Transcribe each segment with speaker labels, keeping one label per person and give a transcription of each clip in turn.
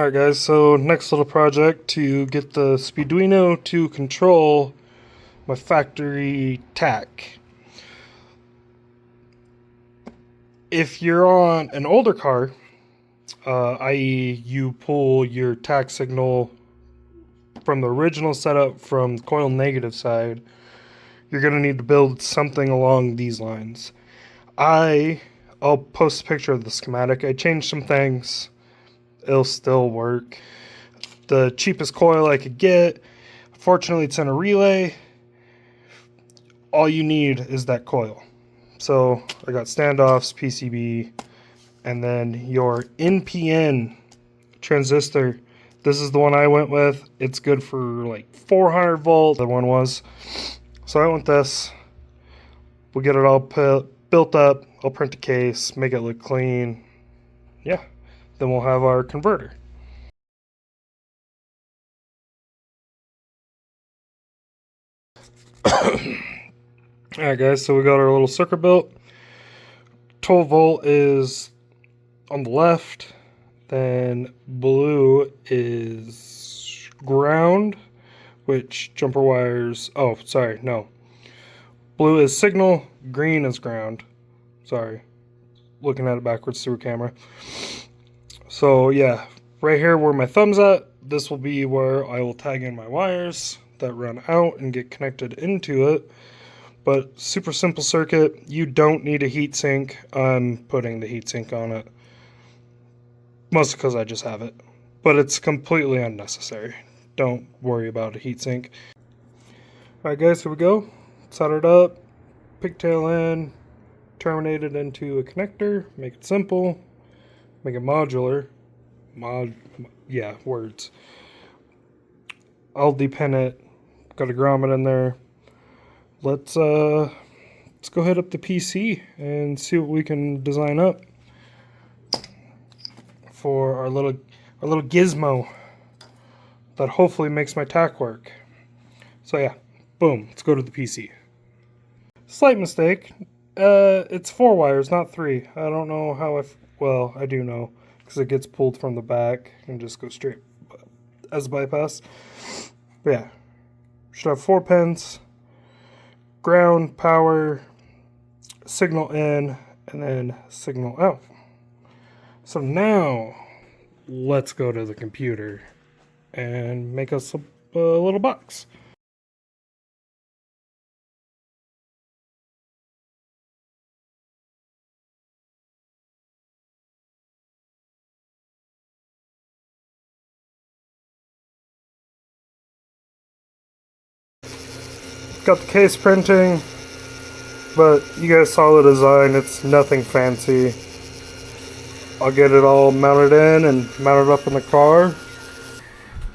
Speaker 1: Alright guys, so next little project to get the Speeduino to control my factory Tach. If you're on an older car, i.e. you pull your Tach signal from the original setup from the coil negative side, you're going to need to build something along these lines. I'll post a picture of the schematic. I changed some things. It'll still work. The cheapest coil I could get. Fortunately, it's in a relay. All you need is that coil. So I got standoffs, PCB, and then your NPN transistor. This is the one I went with. It's good for like 400 volt. The one was. So I went this. We'll get it all built up. I'll print the case, make it look clean. Yeah. Then we'll have our converter. Alright guys, so we got our little circuit built. 12 volt is on the left. Then blue is ground, which jumper wires, oh sorry, no. Blue is signal, green is ground. Sorry, looking at it backwards through a camera. So yeah, right here where my thumb's at, this will be where I will tag in my wires that run out and get connected into it. But super simple circuit. You don't need a heatsink. I'm putting the heatsink on it. Mostly because I just have it. But it's completely unnecessary. Don't worry about a heatsink. Alright guys, here we go. Solder it up. Pigtail in. Terminate it into a connector. Make it simple. Make it modular. Yeah, words. I'll depin it. Got a grommet in there. Let's go hit up the PC and see what we can design up for our little gizmo that hopefully makes my Tach work. So yeah, boom. Let's go to the PC. Slight mistake. It's 4 wires, not 3. I don't know how well, I do know, because it gets pulled from the back and just goes straight as a bypass. But yeah, should have 4 pins, ground, power, signal in, and then signal out. So now, let's go to the computer and make us a little box. Got the case printing, but you guys saw the design. It's nothing fancy. I'll get it all mounted in and mounted up in the car.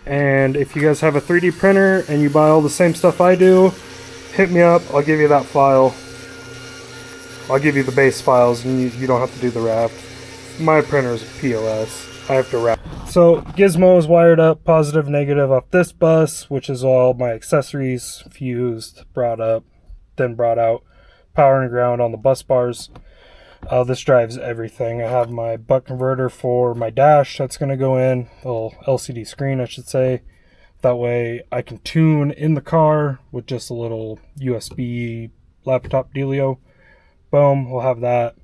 Speaker 1: And if you guys have a 3D printer and you buy all the same stuff I do, hit me up. I'll give you that file. I'll give you the base files and you don't have to do the wrap. My printer is a POS. I have to wrap. So gizmo is wired up positive, negative off this bus, which is all my accessories fused, brought up, then brought out. Power and ground on the bus bars. This drives everything. I have my buck converter for my dash that's going to go in, a little LCD screen I should say. That way I can tune in the car with just a little USB laptop dealio. Boom, we'll have that.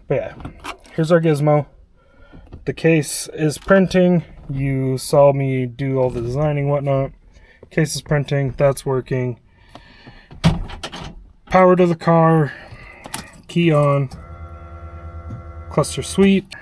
Speaker 1: But yeah, here's our gizmo. The case is printing. You saw me do all the designing, whatnot. Case is printing. That's working. Power to the car. Key on. Cluster sweep.